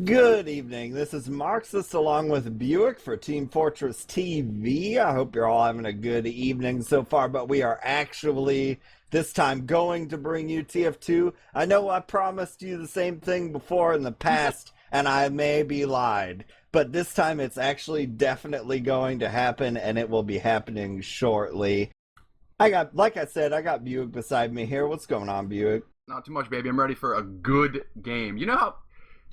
Good evening. This is Marxist along with Buick for Team Fortress TV. I hope you're all having a good evening so far, but we are actually this time going to bring you TF2. I know I promised you the same thing before in the past, and I may be lied, but this time it's actually definitely going to happen, and it will be happening shortly. Like I said, I got Buick beside me here. What's going on, Buick? Not too much, baby. I'm ready for a good game. Do you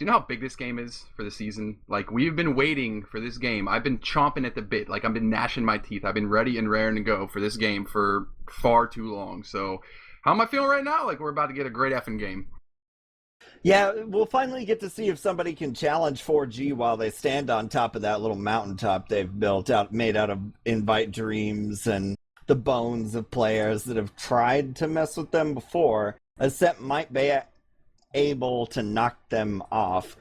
know how big this game is for the season? Like, we've been waiting for this game. I've been chomping at the bit. Like, I've been gnashing my teeth. I've been ready and raring to go for this game for far too long. So, how am I feeling right now? Like, we're about to get a great effing game. Yeah, we'll finally get to see if somebody can challenge 4G while they stand on top of that little mountaintop they've built out, made out of invite dreams and the bones of players that have tried to mess with them before. Ascent might be able to knock them off.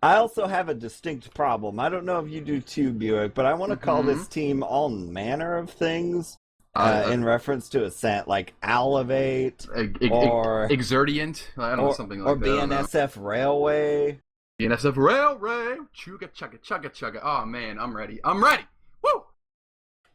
I also have a distinct problem. I don't know if you do too, Buick, but I want to call this team all manner of things in reference to Ascent, like Elevate or Exerdiant. I don't know, something like or that. Or BNSF Railway. BNSF Railway. Chugga, chugga, chugga, chugga. Oh, man, I'm ready. I'm ready. Woo!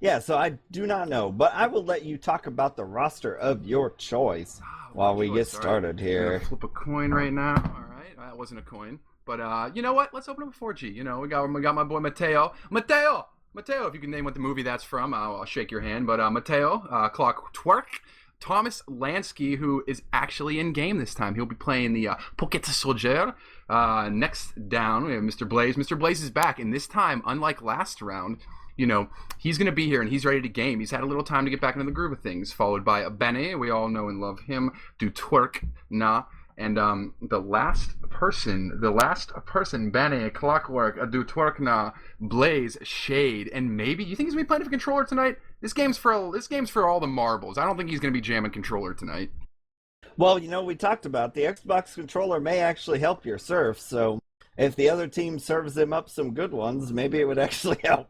Yeah, so I do not know, but I will let you talk about the roster of your choice while we get started here. Flip a coin right now. All right, that wasn't a coin, but you know what? Let's open up a 4G. You know, we got my boy Mateo. Mateo, if you can name what the movie that's from, I'll shake your hand. But Mateo, Clockwork, Thomas Lansky, who is actually in game this time. He'll be playing the Pocket Soldier. Next down, we have Mr. Blaze. Mr. Blaze is back, and this time, unlike last round, you know, he's going to be here and he's ready to game. He's had a little time to get back into the groove of things. Followed by Benny. We all know and love him. Do twerk, nah. And the last person, Benny, Clockwork, do twerk, nah. Blaze, Shade, and maybe you think he's going to be playing for controller tonight? This game's for all the marbles. I don't think he's going to be jamming controller tonight. Well, you know, we talked about the Xbox controller may actually help your surf. So if the other team serves him up some good ones, maybe it would actually help.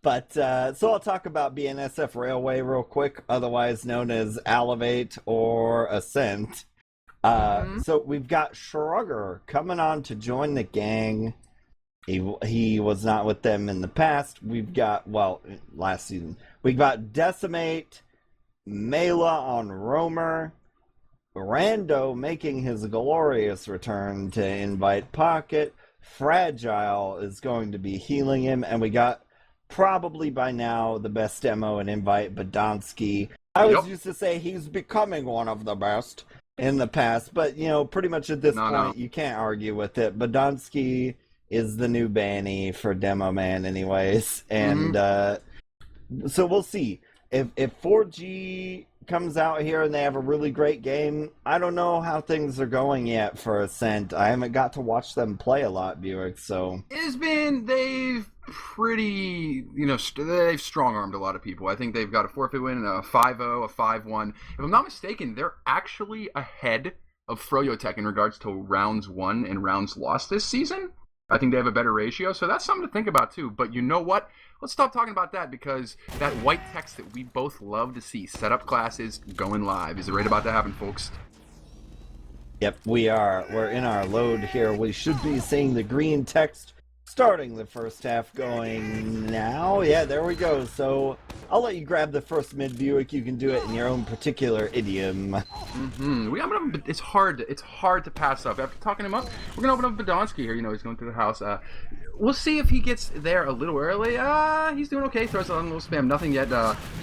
But, so I'll talk about BNSF Railway real quick, otherwise known as Elevate or Ascent. So we've got Shrugger coming on to join the gang. He was not with them in the past. We've got, well, last season. We've got Decimate, Mela on Roamer, Rando making his glorious return to Invite Pocket. Fragile is going to be healing him, and we got probably by now the best demo in Invite, Badonsky. I was used to say he's becoming one of the best in the past, but you know, pretty much at this point you can't argue with it. Badonsky is the new Banny for Demo Man anyways, and so we'll see. If 4G comes out here and they have a really great game, I don't know how things are going yet for Ascent. I haven't got to watch them play a lot, Buick, so... They've pretty, you know, they've strong-armed a lot of people. I think they've got a forfeit win, a 5-0, a 5-1. If I'm not mistaken, they're actually ahead of Froyotech in regards to rounds won and rounds lost this season. I think they have a better ratio, so that's something to think about too. But you know what? Let's stop talking about that, because that white text that we both love to see, setup classes going live, is right about to happen, folks. Yep, we are. We're in our load here. We should be seeing the green text starting the first half going now. Yeah, there we go. So I'll let you grab the first mid, Buick. You can do it in your own particular idiom. It's hard to pass up. After talking him up, we're gonna open up Badonsky here. You know, he's going through the house. We'll see if he gets there a little early. He's doing okay. Throws on a little spam. Nothing yet.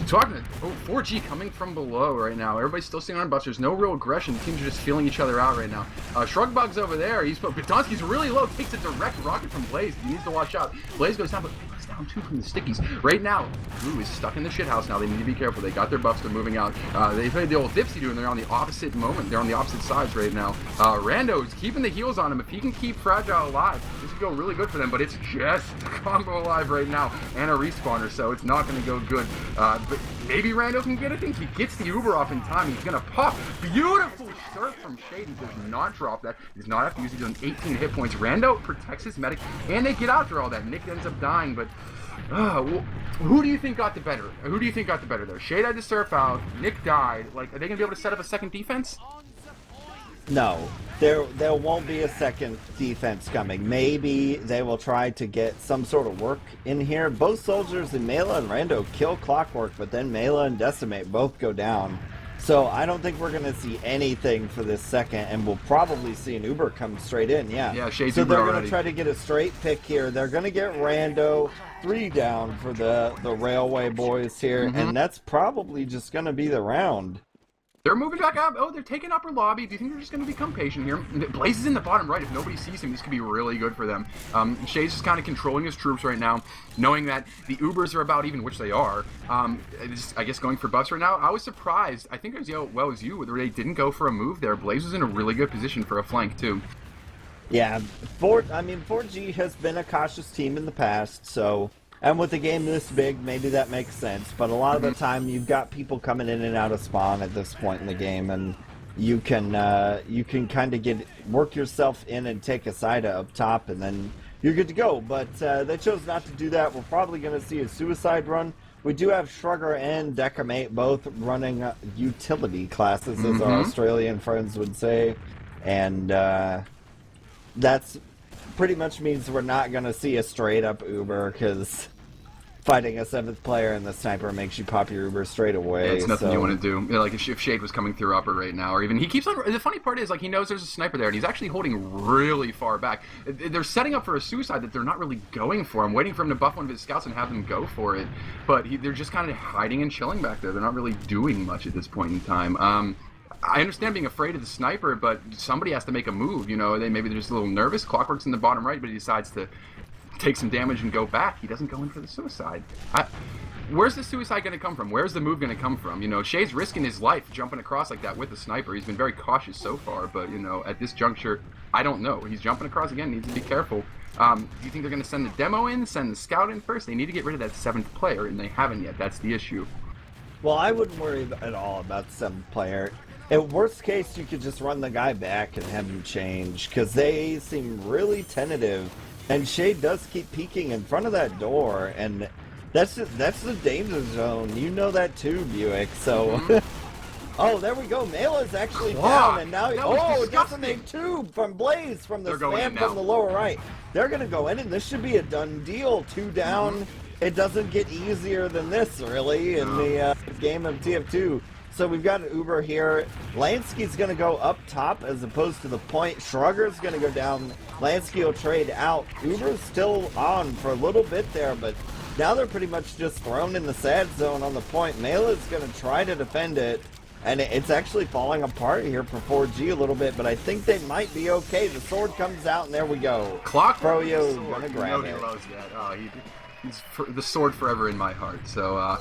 Talking to 4G coming from below right now. Everybody's still seeing on busters. No real aggression. The teams are just feeling each other out right now. Shrugbug's over there. Badonsky's really low. Takes a direct rocket from Blaze. He needs to watch out. Blaze goes down, but goes down too from the stickies. Right now, Blue is stuck in the shithouse now. They need to be careful. They got their buffs. They're moving out. They played the old Dipsy doing. They're on the opposite moment. They're on the opposite sides right now. Rando is keeping the heals on him. If he can keep Fragile alive, this could go really good for them, but it's just a combo alive right now and a respawner, so it's not going to go good. But maybe Rando can get it. I think he gets the Uber off in time. He's going to pop. Beautiful surf from Shade. He does not drop that. He does not have to use it. He's on 18 hit points. Rando protects his medic, and they get out through all that. Nick ends up dying, but who do you think got the better? Who do you think got the better there? Shade had to surf out. Nick died. Like, are they going to be able to set up a second defense? No, there won't be a second defense coming. Maybe they will try to get some sort of work in here. Both soldiers in Mela and Rando kill Clockwork, but then Mela and Decimate both go down. So I don't think we're going to see anything for this second, and we'll probably see an Uber come straight in, Yeah, Shade's so Uber they're going already. to try to get a straight pick here. They're going to get Rando 3 down for the Railway boys here, and that's probably just going to be the round. They're moving back up. Oh, they're taking upper lobby. Do you think they're just going to become patient here? Blaze is in the bottom right. If nobody sees him, this could be really good for them. Shade's just kind of controlling his troops right now, knowing that the Ubers are about even, which they are. I guess going for buffs right now. I was surprised. I think as well as you, they didn't go for a move there. Blaze was in a really good position for a flank, too. Yeah, 4G has been a cautious team in the past, so... And with a game this big, maybe that makes sense. But a lot of the time, you've got people coming in and out of spawn at this point in the game, and you can kind of work yourself in and take a side up top, and then you're good to go. But they chose not to do that. We're probably going to see a suicide run. We do have Shrugger and Decimate both running utility classes, as our Australian friends would say, and that's pretty much means we're not going to see a straight up Uber, because fighting a 7th player and the sniper makes you pop your Uber straight away. Yeah, it's nothing you want to do. You know, like if Shade was coming through upper right now, or even he keeps on. The funny part is, like, he knows there's a sniper there, and he's actually holding really far back. They're setting up for a suicide that they're not really going for. I'm waiting for him to buff one of his scouts and have them go for it, but they're just kind of hiding and chilling back there. They're not really doing much at this point in time. I understand being afraid of the sniper, but somebody has to make a move. You know, maybe they're just a little nervous. Clockwork's in the bottom right, but he decides to take some damage and go back. He doesn't go in for the suicide. Where's the suicide going to come from? Where's the move going to come from? You know, Shade's risking his life jumping across like that with the sniper. He's been very cautious so far, but, you know, at this juncture, I don't know. He's jumping across again. Needs to be careful. Do you think they're going to send the demo in, send the scout in first? They need to get rid of that 7th player, and they haven't yet. That's the issue. Well, I wouldn't worry at all about the 7th player. At worst case, you could just run the guy back and have him change, because they seem really tentative. And Shade does keep peeking in front of that door, and that's the danger zone. You know that too, Buick. So, oh, there we go. Mela is actually down, and now Decimate 2 from Blaze from the spam from the lower right. They're gonna go in, and this should be a done deal. 2 down. It doesn't get easier than this, really, in the game of TF2. So we've got an Uber here. Lansky's going to go up top as opposed to the point. Shrugger's going to go down. Lansky will trade out. Uber's still on for a little bit there, but now they're pretty much just thrown in the sad zone on the point. Mela's going to try to defend it, and it's actually falling apart here for 4G a little bit, but I think they might be okay. The sword comes out, and there we go. Froyo's going to grab it. He loves that. Oh, he's the sword forever in my heart. So,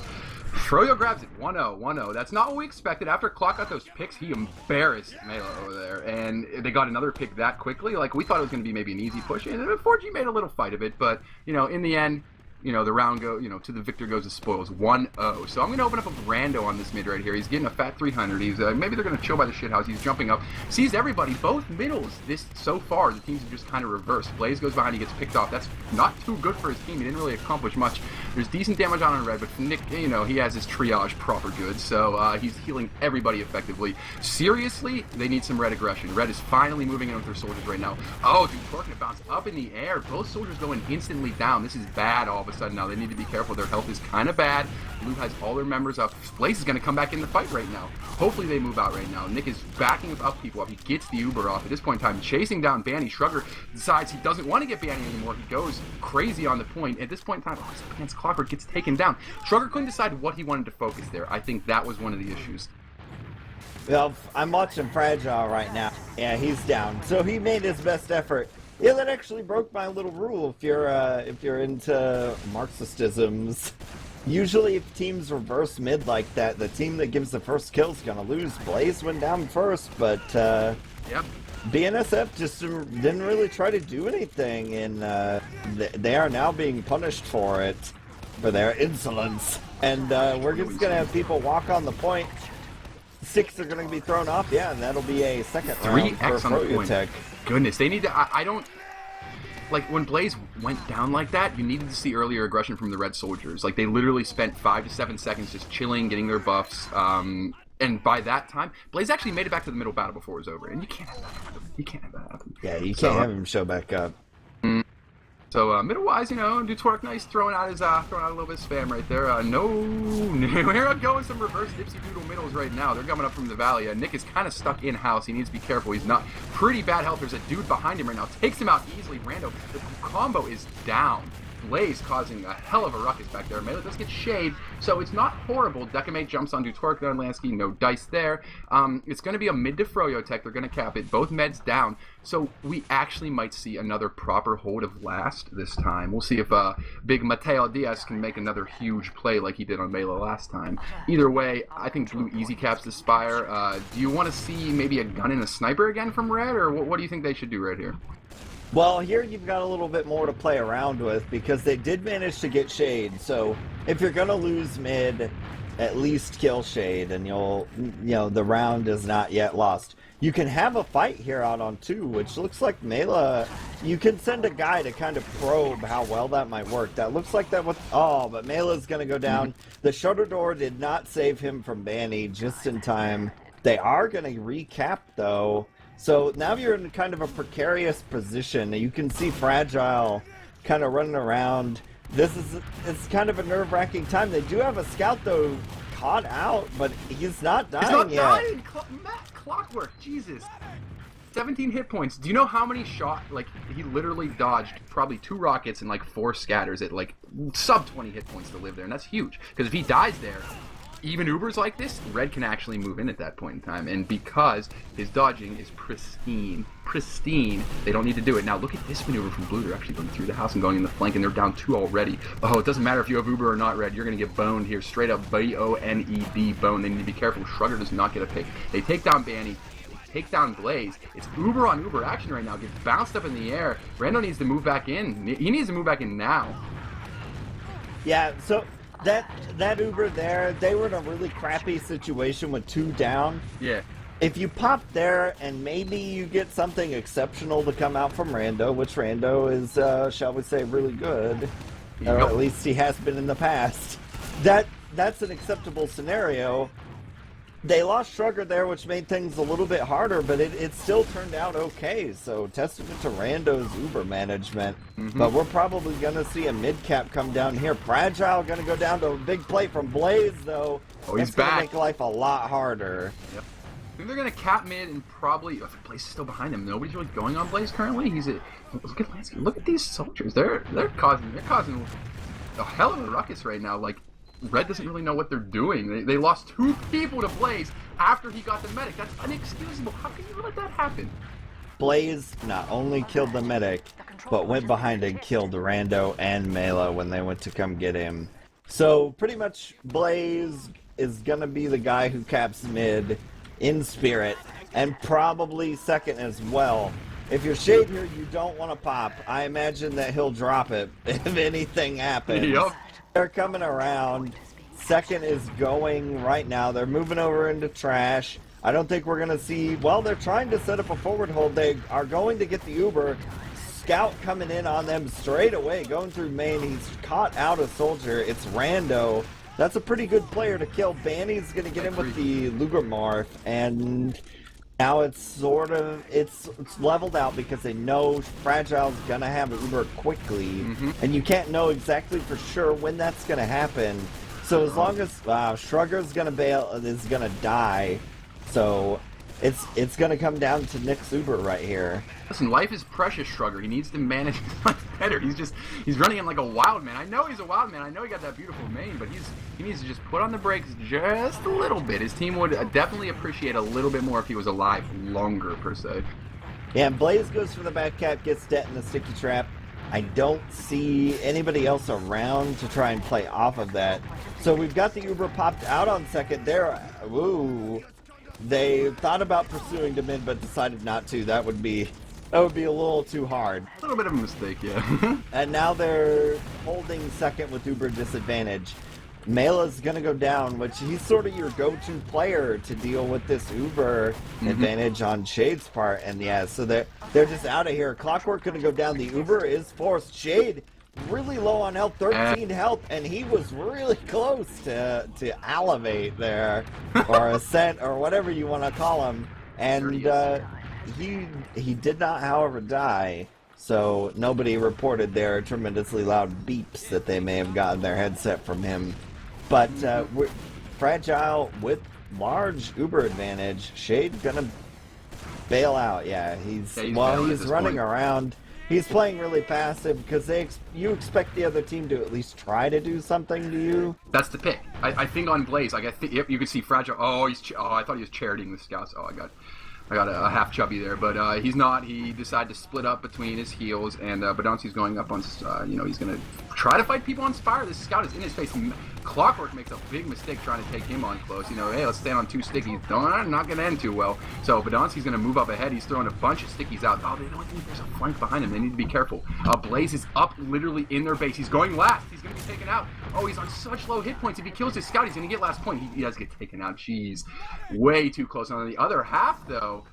Froyo grabs it, 1-0, 1-0. That's not what we expected. After Clock got those picks, he embarrassed Mela over there. And they got another pick that quickly. Like, we thought it was going to be maybe an easy push. And 4G made a little fight of it. But, you know, in the end, you know, the round to the victor goes the spoils, 1-0. So I'm going to open up a Rando on this mid right here. He's getting a fat 300. He's maybe they're going to chill by the shithouse. He's jumping up, sees everybody, both middles. So far, the teams have just kind of reversed. Blaze goes behind, he gets picked off. That's not too good for his team. He didn't really accomplish much. There's decent damage on red, but Nick, you know, he has his triage proper good, so he's healing everybody effectively. Seriously, they need some red aggression. Red is finally moving in with their soldiers right now. Oh, dude, Torque and bounce up in the air. Both soldiers going instantly down. This is bad all of a sudden now. They need to be careful. Their health is kind of bad. Blue has all their members up. Blaze is going to come back in the fight right now. Hopefully they move out right now. Nick is backing up people up. He gets the Uber off. At this point in time, chasing down Banny. Shrugger decides he doesn't want to get Banny anymore. He goes crazy on the point. At this point in time, his pants Clockwork gets taken down. Shrugger couldn't decide what he wanted to focus there. I think that was one of the issues. Well, I'm watching Fragile right now. Yeah, he's down. So he made his best effort. Yeah, that actually broke my little rule. If you're into Marxistisms, usually if teams reverse mid like that, the team that gives the first kill is gonna lose. Blaze went down first, but Yep. BNSF just didn't really try to do anything, and they are now being punished for it, for their insolence. And we're just gonna have people walk on the point. 6 are gonna be thrown off, yeah, and that'll be a second round for 3x on the point. Froyotech. Goodness, they need to. I don't. Like, when Blaze went down like that, you needed to see earlier aggression from the red soldiers. Like, they literally spent 5 to 7 seconds just chilling, getting their buffs. And And by that time, Blaze actually made it back to the middle battle before it was over. And you can't have that happen. You can't have that happen. Yeah, you can't have him show back up. So middle-wise, you know, do Twerk nice, throwing out a little bit of spam right there. We're going some reverse dipsy doodle middles right now. They're coming up from the valley. Nick is kind of stuck in-house. He needs to be careful. He's not pretty bad health. There's a dude behind him right now. Takes him out easily. Rando. The combo is down. Blaze causing a hell of a ruckus back there. Melee does get shade, so it's not horrible. Decimate jumps onto Twerk on Lansky, no dice there. It's going to be a mid to Froyotech. They're going to cap it. Both meds down, so we actually might see another proper hold of last this time. We'll see if big Mateo Diaz can make another huge play like he did on Melee last time. Either way, I think Blue easy caps the Spire. Do you want to see maybe a gun and a sniper again from Red, or what do you think they should do right here? Well, here you've got a little bit more to play around with because they did manage to get Shade. So if you're going to lose mid, at least kill Shade and the round is not yet lost. You can have a fight here out on 2, which looks like Mela. You can send a guy to kind of probe how well that might work. That looks like that was... Oh, but Mela's going to go down. The shutter door did not save him from Banny just in time. They are going to recap, though. So now you're in kind of a precarious position. You can see Fragile kind of running around. It's kind of a nerve-wracking time. They do have a scout, though, caught out, but he's not dying yet. Clockwork, Jesus. 17 hit points. Do you know how many shots, like, he literally dodged probably 2 rockets and, like, 4 scatters at, like, sub 20 hit points to live there, and that's huge. Because if he dies there, even Ubers like this, Red can actually move in at that point in time. And because his dodging is pristine, they don't need to do it. Now look at this maneuver from Blue. They're actually going through the house and going in the flank, and they're down 2 already. Oh, it doesn't matter if you have Uber or not, Red. You're going to get boned here. Straight up B-O-N-E-D, bone. They need to be careful. Shrugger does not get a pick. They take down Banny. Take down Blaze. It's Uber on Uber action right now. Gets bounced up in the air. Rando needs to move back in. He needs to move back in now. Yeah, so... That Uber there, they were in a really crappy situation with 2 down. Yeah. If you pop there and maybe you get something exceptional to come out from Rando, which Rando is, shall we say, really good, or at least he has been in the past, that's an acceptable scenario. They lost Shrugger there, which made things a little bit harder, but it still turned out okay. So testament to Rando's Uber management. But we're probably going to see a mid-cap come down here. Fragile going to go down to a big play from Blaze, though. Oh, he's That's going to back. make life a lot harder. Yep. I think they're going to cap mid and probably... Oh, Blaze is still behind him. Nobody's really going on Blaze currently. Look at Lansky. Look at these soldiers. They're causing a hell of a ruckus right now. Like, Red doesn't really know what they're doing. They lost 2 people to Blaze after he got the medic. That's inexcusable. How can you let that happen? Blaze not only killed the medic, but went behind and killed Rando and Mela when they went to come get him. So pretty much Blaze is going to be the guy who caps mid in spirit, and probably second as well. If you're Shade here, you don't want to pop. I imagine that he'll drop it if anything happens. Yep. They're coming around. Second is going right now. They're moving over into trash. I don't think we're going to see... Well, they're trying to set up a forward hold. They are going to get the Uber. Scout coming in on them straight away, going through main. He's caught out a soldier. It's Rando. That's a pretty good player to kill. Banny's going to get in with the Luger Morph, and now it's sort of... It's leveled out because they know Fragile's going to have Uber quickly, and you can't know exactly for sure when that's going to happen. So as long as Shrugger's going to bail, is going to die. So it's going to come down to Nick's Uber right here. Listen, life is precious, Shrugger. He needs to manage his life better. He's running in like a wild man. I know he's a wild man. I know he got that beautiful mane, but he needs to just put on the brakes just a little bit. His team would definitely appreciate a little bit more if he was alive longer, per se. Yeah, and Blaze goes for the back cap, gets Det in the sticky trap. I don't see anybody else around to try and play off of that. So we've got the Uber popped out on second there. Ooh. They thought about pursuing to mid, but decided not to. That would be a little too hard. A little bit of a mistake, yeah. And now they're holding second with Uber disadvantage. Mela's going to go down, which he's sort of your go-to player to deal with this Uber advantage on Shade's part. And yeah, so they're just out of here. Clockwork going to go down. The Uber is forced. Shade really low on health, 13 health, and he was really close to elevate there, or Ascent, or whatever you want to call him. And he did not, however, die. So nobody reported their tremendously loud beeps that they may have gotten their headset from him. But we're Fragile with large Uber advantage. Shade gonna bail out. Yeah, he's running around. He's playing really passive because you expect the other team to at least try to do something to you. That's the pick. I think on Blaze, like yep, you can see Fragile. Oh, I thought he was charitying the scouts. Oh, I got a half chubby there, but he's not. He decided to split up between his heels, and Badonski's going up on, he's going to try to fight people on Spire. This scout is in his face. Clockwork makes a big mistake trying to take him on close. Hey, let's stand on 2 stickies. Not going to end too well. So Badonski's going to move up ahead. He's throwing a bunch of stickies out. Oh, they don't think there's a flank behind him. They need to be careful. Blaze is up literally in their base. He's going last. He's going to be taken out. Oh, he's on such low hit points. If he kills his scout, he's going to get last point. He does get taken out. Jeez. Way too close. On the other half, though,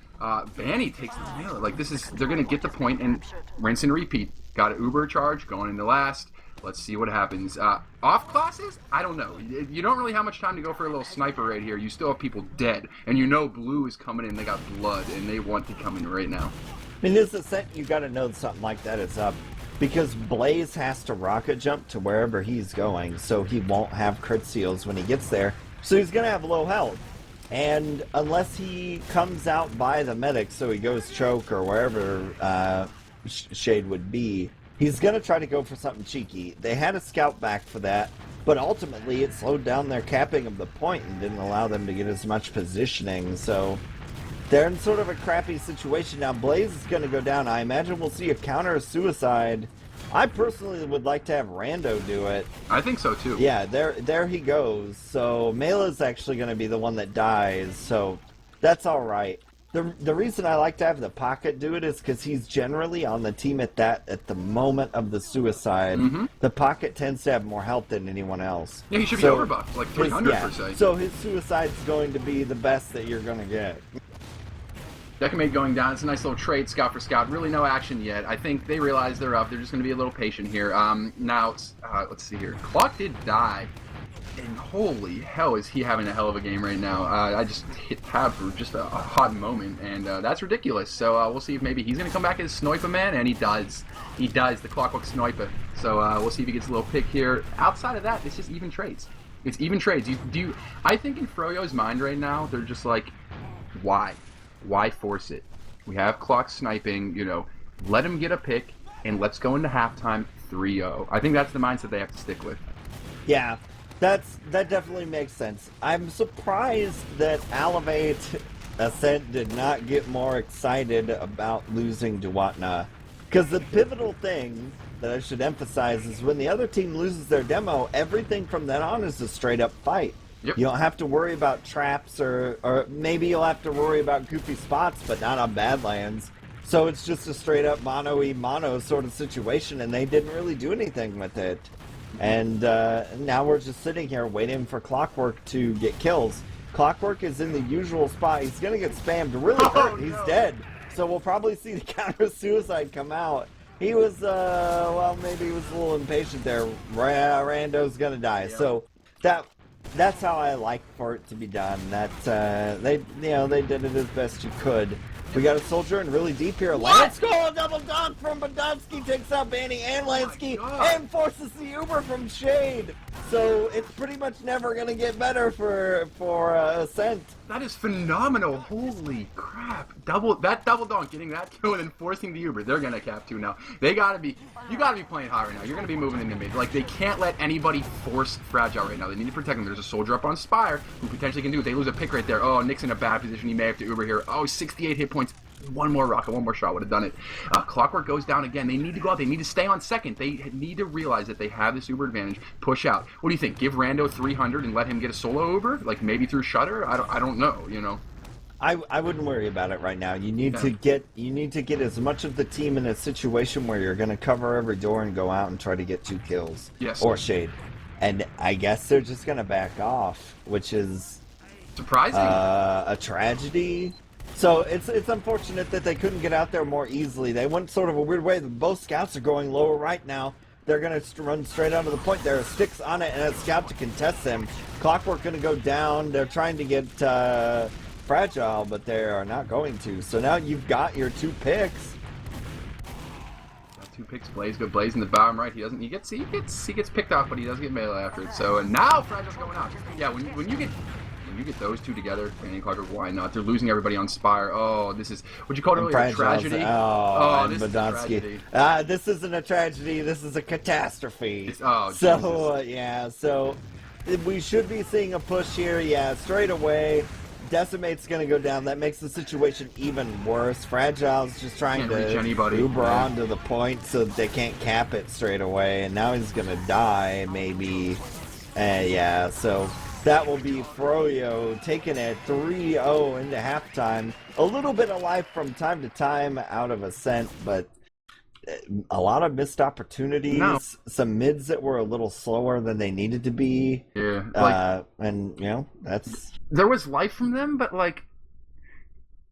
Vanny takes the nail. Like, they're going to get the point and rinse and repeat. Got an Uber charge going into last. Let's see what happens. Off classes? I don't know. You don't really have much time to go for a little sniper right here. You still have people dead. And blue is coming in. They got blood, and they want to come in right now. In this Ascent, you got to know something like that is up. Because Blaze has to rocket jump to wherever he's going, so he won't have crit seals when he gets there. So he's going to have low health. And unless he comes out by the medic, so he goes choke or wherever Shade would be, he's going to try to go for something cheeky. They had a scout back for that, but ultimately it slowed down their capping of the point and didn't allow them to get as much positioning. So they're in sort of a crappy situation. Now Blaze is going to go down. I imagine we'll see a counter suicide. I personally would like to have Rando do it. I think so too. Yeah, there he goes. So Mela's actually going to be the one that dies, so that's all right. The reason I like to have the Pocket do it is because he's generally on the team at the moment of the suicide. Mm-hmm. The Pocket tends to have more health than anyone else. Yeah, he should be overbuffed, like 300 per se. So his suicide's going to be the best that you're going to get. Decimate going down. It's a nice little trade, scout for scout. Really no action yet. I think they realize they're up. They're just going to be a little patient here. Now, let's see here. Clock did die. And holy hell, is he having a hell of a game right now. I just hit tab for just a hot moment, and that's ridiculous. So we'll see if maybe he's going to come back as Sniper Man, and he does. He does, the Clockwork Sniper. So we'll see if he gets a little pick here. Outside of that, it's just even trades. It's even trades. I think in Froyo's mind right now, they're just like, why? Why force it? We have Clock sniping, let him get a pick, and let's go into halftime 3-0. I think that's the mindset they have to stick with. Yeah, that definitely makes sense. I'm surprised that Elevate Ascent did not get more excited about losing Duwatna. Because the pivotal thing that I should emphasize is when the other team loses their demo, everything from then on is a straight-up fight. Yep. You don't have to worry about traps, or maybe you'll have to worry about goofy spots, but not on Badlands. So it's just a straight-up mono sort of situation, and they didn't really do anything with it. And now we're just sitting here waiting for Clockwork to get kills. Clockwork is in the usual spot. He's going to get spammed really hurt. He's dead. So we'll probably see the counter-suicide come out. He was, maybe he was a little impatient there. Rando's going to die. Yep. So that's how I like for it to be done. That they did it as best you could. We got a soldier in really deep here. Let's go! Double dunk from Badonsky, takes out Banny and Lansky, and forces the Uber from Shade. So it's pretty much never going to get better for Ascent. That is phenomenal. Holy crap. Double dunk, getting that kill and then forcing the Uber. They're going to cap too now. You got to be playing high right now. You're going to be moving into mid. Like, they can't let anybody force Fragile right now. They need to protect him. There's a soldier up on Spire who potentially can do it. They lose a pick right there. Oh, Nick's in a bad position. He may have to Uber here. Oh, 68 hit points. One more rocket, one more shot would have done it. Clockwork goes down again. They need to go out. They need to stay on second. They need to realize that they have this Uber advantage. Push out. What do you think? Give Rando 300 and let him get a solo Uber? Like maybe through Shutter? I don't know, I wouldn't worry about it right now. You need to get as much of the team in a situation where you're going to cover every door and go out and try to get 2 kills. Yes. Or Shade. And I guess they're just going to back off, which is surprising. A tragedy. So it's unfortunate that they couldn't get out there more easily. They went sort of a weird way. Both scouts are going lower right now. They're going to run straight onto the point. There are sticks on it and a scout to contest them. Clockwork going to go down. They're trying to get Fragile, but they are not going to. So now you've got your 2 picks. 2 picks. Blaze, good Blaze in the bottom right. He gets picked off, but he does get melee after it. So, and now Fragile's going out. Yeah, when you get those 2 together, Fanny and Clockwork, why not? They're losing everybody on Spire. Oh, this is what you called earlier a tragedy. This is a tragedy. This isn't a tragedy. This is a catastrophe. So we should be seeing a push here. Yeah, straight away. Decimate's going to go down. That makes the situation even worse. Fragile's just trying to Uber onto the point so that they can't cap it straight away. And now he's going to die, maybe. So that will be Froyo taking it 3-0 into halftime. A little bit of life from time to time out of Ascent, but a lot of missed opportunities. No. Some mids that were a little slower than they needed to be. Yeah. And, that's... There was life from them, but,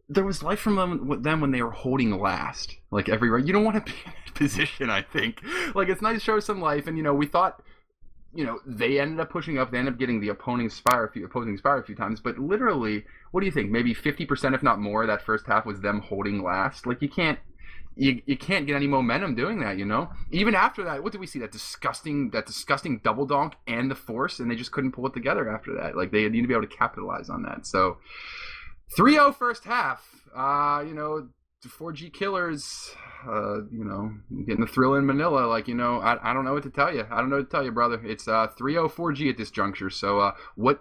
there was life from them when they were holding last. Everywhere. You don't want to be in that position, I think. It's nice to show some life, and, we thought... they ended up pushing up. They ended up getting the opposing Spire a few times. But literally, what do you think? Maybe 50%, if not more, of that first half was them holding last. You can't get any momentum doing that. Even after that, what did we see? That disgusting double donk and the force, and they just couldn't pull it together after that. They need to be able to capitalize on that. So 3-0 first half. 4G killers. Getting the thrill in Manila, I don't know what to tell you. I don't know what to tell you, brother. It's 3-0 4G at this juncture. So what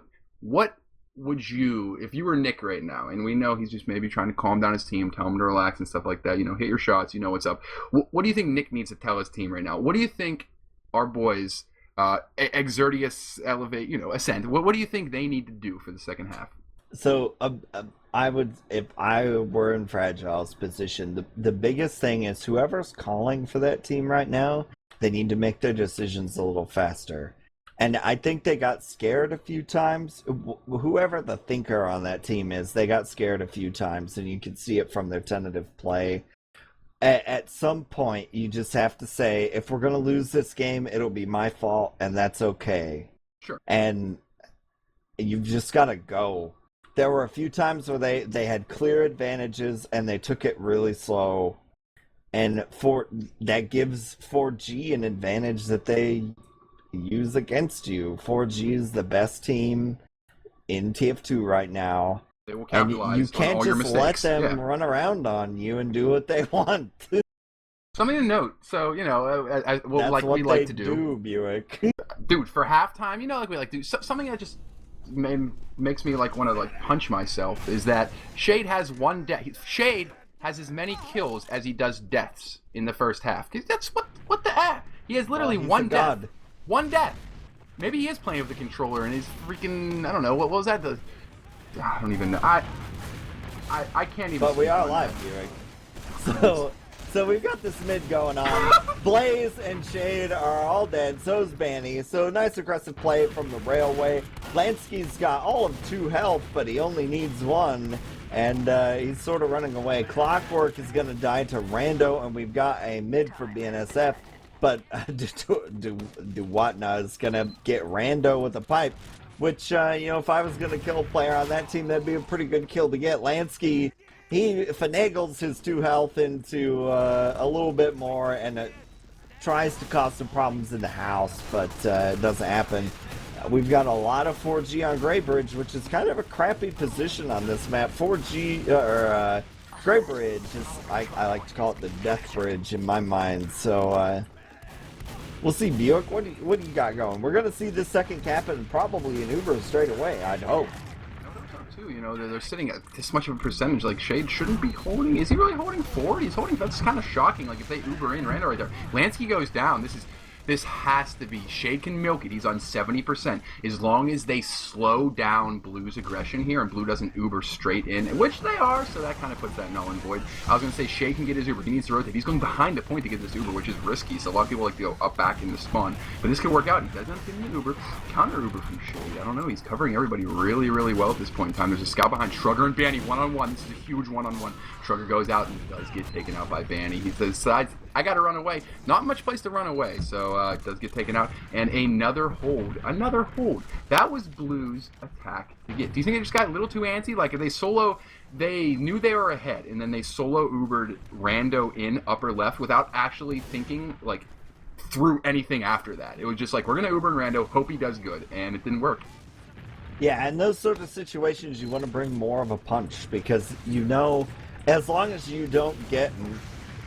would you, if you were Nick right now, and we know he's just maybe trying to calm down his team, tell him to relax and stuff like that, hit your shots, what's up. What do you think Nick needs to tell his team right now? What do you think our boys, Exertius, Elevate, Ascent, what do you think they need to do for the second half? So I would, if I were in Fragile's position, the biggest thing is whoever's calling for that team right now, they need to make their decisions a little faster. And I think they got scared a few times. Whoever the thinker on that team is, they got scared a few times, and you can see it from their tentative play. At some point, you just have to say, if we're going to lose this game, it'll be my fault, and that's okay. Sure. And you've just got to go. There were a few times where they had clear advantages, and they took it really slow. And that gives 4G an advantage that they use against you. 4G is the best team in TF2 right now. They will capitalize. And you can't on all just let them run around on you and do what they want. Something to note. So, that's we like to do. BUICK. Dude, for halftime, we like to do something that just makes me want to punch myself is that Shade has one death. Shade has as many kills as he does deaths in the first half. That's what the heck? He has literally one death. God. One death. Maybe he is playing with the controller and he's freaking, I don't know, what was that? I don't even know. I can't even. But we are live, BUICK. So we've got this mid going on. Blaze and Shade are all dead. So's Banny. So nice aggressive play from the Railway. Lansky's got all of 2 health, but he only needs 1. And he's sort of running away. Clockwork is going to die to Rando, and we've got a mid for BNSF. But Duwatna is going to get Rando with a pipe. Which, if I was going to kill a player on that team, that'd be a pretty good kill to get. Lansky, he finagles his 2 health into a little bit more, and it tries to cause some problems in the house, but it doesn't happen. We've got a lot of 4G on Greybridge, which is kind of a crappy position on this map. 4G, Greybridge is, I like to call it the death bridge in my mind, so we'll see. BUICK, what do you got going? We're going to see this second cap and probably an Uber straight away, I'd hope. They're sitting at this much of a percentage. Shade shouldn't be holding. Is he really holding 4? He's holding. That's kind of shocking. If they Uber in Rando right there, Lansky goes down. This has to be. Shade can milk it. He's on 70%. As long as they slow down Blue's aggression here and Blue doesn't Uber straight in, which they are, so that kind of puts that null and void. I was going to say Shade can get his Uber. He needs to rotate. He's going behind the point to get this Uber, which is risky, so a lot of people like to go up back in the spawn. But this could work out. He does not get an Uber. Counter Uber from Shade. I don't know. He's covering everybody really, really well at this point in time. There's a scout behind Shrugger and Banny, one-on-one. This is a huge one-on-one. Shrugger goes out and does get taken out by Banny. He decides, I got to run away. Not much place to run away, so so it does get taken out. And another hold. That was Blue's attack to get. Do you think they just got a little too antsy? Like, if they knew they were ahead, and then they solo Ubered Rando in upper left without actually thinking, like, through anything after that. It was just like, we're going to Uber and Rando, hope he does good, and it didn't work. Yeah, in those sort of situations, you want to bring more of a punch, because you know, as long as you don't get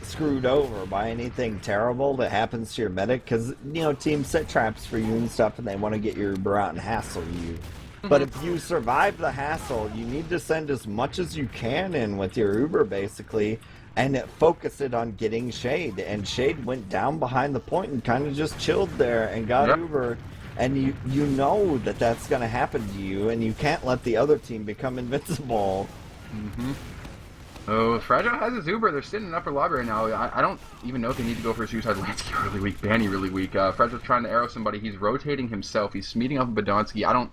screwed over by anything terrible that happens to your medic, because, you know, teams set traps for you and stuff, and they want to get your Uber out and hassle you. But if you survive the hassle, you need to send as much as you can in with your Uber, basically, and focus it on getting Shade. And Shade went down behind the point and kind of just chilled there and got Uber. And you know that that's going to happen to you, and you can't let the other team become invincible. Oh, Fragile has his Uber. They're sitting in upper lobby right now. I don't even know if they need to go for a suicide. Lansky really weak. Banny really weak. Fragile's trying to arrow somebody. He's rotating himself. He's meeting up with Badonsky. I don't...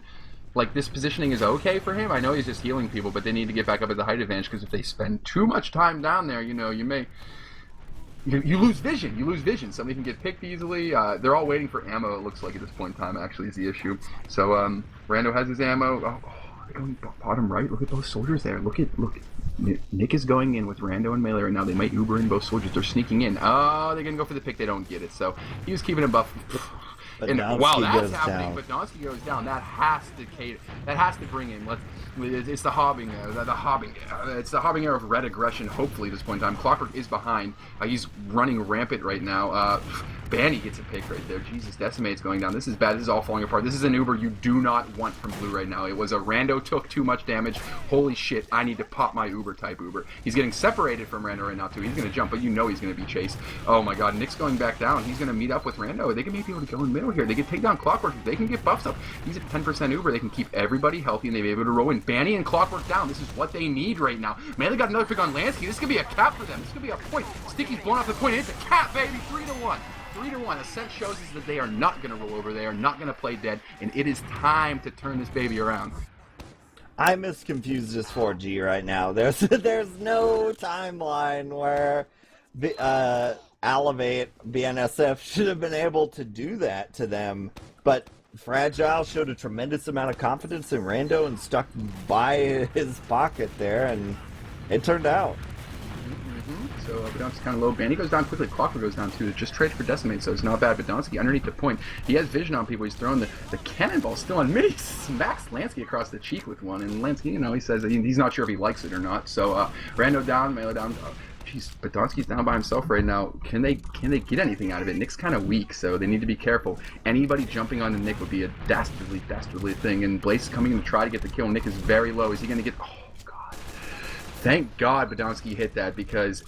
Like, this positioning is okay for him. I know he's just healing people, but they need to get back up at the height advantage, because if they spend too much time down there, you know, you may... You lose vision. You lose vision. Somebody can get picked easily. They're all waiting for ammo, it looks like, at this point in time, actually, is the issue. So, Rando has his ammo. Oh, they're going bottom right. Look at those soldiers there. Look. Nick is going in with Rando and Melee right now. They might Uber in both soldiers. They're sneaking in. Oh, they're going to go for the pick. They don't get it. So, he was keeping a buff. And while that's happening, but Badonsky goes down. That has to bring in. It's the hobbing. It's the hobbing air of red aggression. Hopefully, at this point in time, Clockwork is behind. He's running rampant right now. Banny gets a pick right there. Jesus, Decimate's going down. This is bad. This is all falling apart. This is an Uber you do not want from Blue right now. It was a Rando took too much damage. Holy shit! I need to pop my Uber type Uber. He's getting separated from Rando right now too. He's gonna jump, but you know he's gonna be chased. Oh my God, Nick's going back down. He's gonna meet up with Rando. They can maybe be able to go in the middle here. They can take down Clockwork. If they can get buffs up, he's at 10% Uber. They can keep everybody healthy, and they may be able to roll in. Banny and Clockwork down. This is what they need right now. Man, they got another pick on Lansky. This could be a cap for them. This could be a point. Sticky's blown off the point. It's a cap, baby. 3-1. 3-1. Ascent shows us that they are not going to roll over. They are not going to play dead, and it is time to turn this baby around. I'm as confused as 4G right now. There's no timeline where Elevate BNSF should have been able to do that to them, but Fragile showed a tremendous amount of confidence in Rando and stuck by his pocket there, and it turned out. So Badonsky's kind of low. Banny goes down quickly. Clockwork goes down too. Just trade for Decimate, so it's not bad. Badonsky underneath the point. He has vision on people. He's throwing the cannonball still on mid. He smacks Lansky across the cheek with one, and Lansky, you know, he says that he's not sure if he likes it or not. So Rando down, Melee down. Jeez, Badonsky's down by himself right now. Can they get anything out of it? Nick's kind of weak, so they need to be careful. Anybody jumping onto Nick would be a dastardly thing, and Blaze is coming in to try to get the kill. Nick is very low. Is he going to get... Oh, God. Thank God Badonsky hit that, because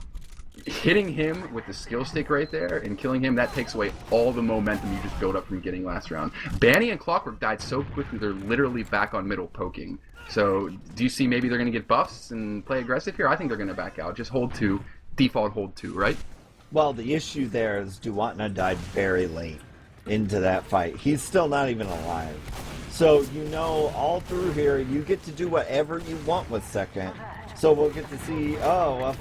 hitting him with the skill stick right there and killing him, that takes away all the momentum you just built up from getting last round. Banny and Clockwork died so quickly, they're literally back on middle poking. So, do you see maybe they're going to get buffs and play aggressive here? I think they're going to back out. Just hold 2. Default hold 2, right? Well, the issue there is Duwatna died very late into that fight. He's still not even alive. So, you know, all through here, you get to do whatever you want with second. So we'll get to see,